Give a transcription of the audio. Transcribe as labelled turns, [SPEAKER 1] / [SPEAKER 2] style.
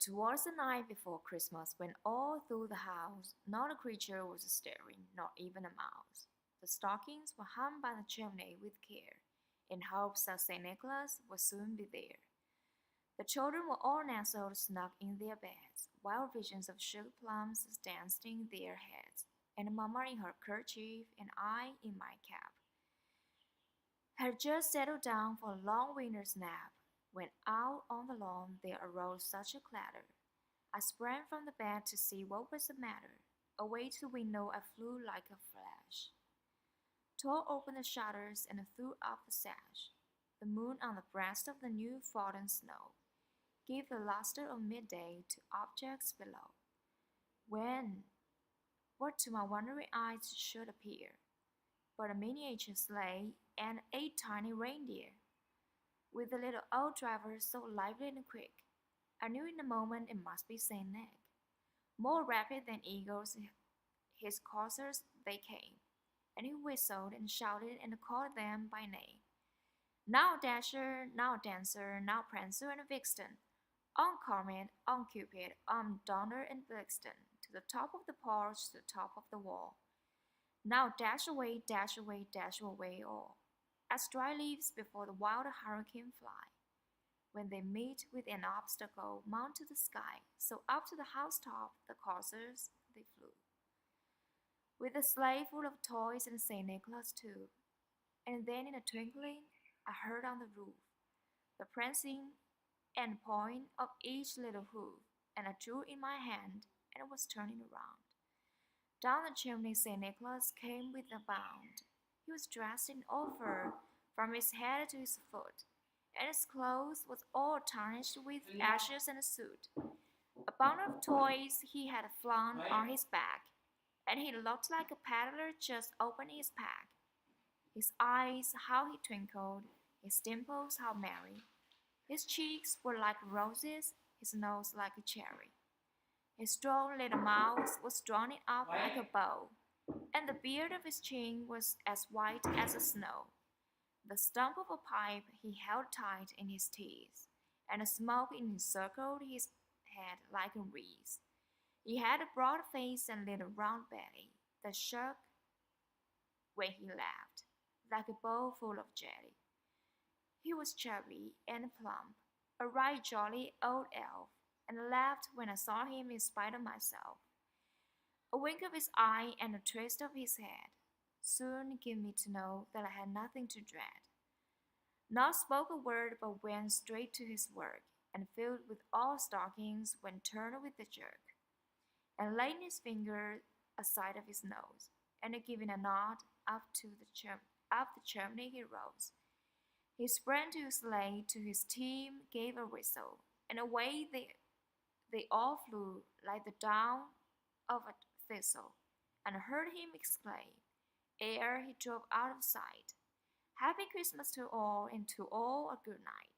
[SPEAKER 1] Towards the night before Christmas, when all through the house not a creature was stirring, not even a mouse, the stockings were hung by the chimney with care, in hopes that St. Nicholas would soon be there. The children were all nestled snug in their beds, while visions of sugar plums danced in their heads, and Mamma in her kerchief and I in my cap had just settled down for a long winter's nap, when out on the lawn there arose such a clatter. I sprang from the bed to see what was the matter. Away to the window I flew like a flash, tore open the shutters and threw up the sash. The moon on the breast of the new fallen snow gave the lustre of midday to objects below, when what to my wondering eyes should appear but a miniature sleigh and 8 tiny reindeer, with the little old driver so lively and quick. I knew in a moment it must be Saint Nick. More rapid than eagles, his coursers they came, and he whistled and shouted and called them by name. Now Dasher, now Dancer, now Prancer and Vixen, on Comet, on Cupid, on Donner and Blitzen, to the top of the porch, to the top of the wall. Now dash away, dash away all, as dry leaves before the wild hurricane fly. When they meet with an obstacle, mount to the sky, so up to the housetop the coursers they flew, with a sleigh full of toys and St. Nicholas too. And then in a twinkling I heard on the roof the prancing and pawing of each little hoof, and I drew in my hand and was turning around. Down the chimney St. Nicholas came with a bound. He was dressed in all fur from his head to his foot, and his clothes was all tarnished with ashes and soot. A bundle of toys he had flung on his back, and he looked like a peddler just opening his pack. His eyes, how he twinkled, his dimples, how merry. His cheeks were like roses, his nose like a cherry. His strong little mouth was drawn up like a bow, and the beard of his chin was as white as the snow. The stump of a pipe he held tight in his teeth, and the smoke encircled his head like a wreath. He had a broad face and little round belly that shook when he laughed, like a bowl full of jelly. He was chubby and plump, a right jolly old elf, and laughed when I saw him in spite of myself. A wink of his eye and a twist of his head soon gave me to know that I had nothing to dread. Not spoke a word, but went straight to his work, and filled with all stockings when turned with a jerk, and laying his finger aside of his nose, and giving a nod up the chimney he rose. He sprang to his sleigh, to his team gave a whistle, and away they all flew like the down of a thistle, and I heard him exclaim, ere he drove out of sight, Happy Christmas to all, and to all a good night.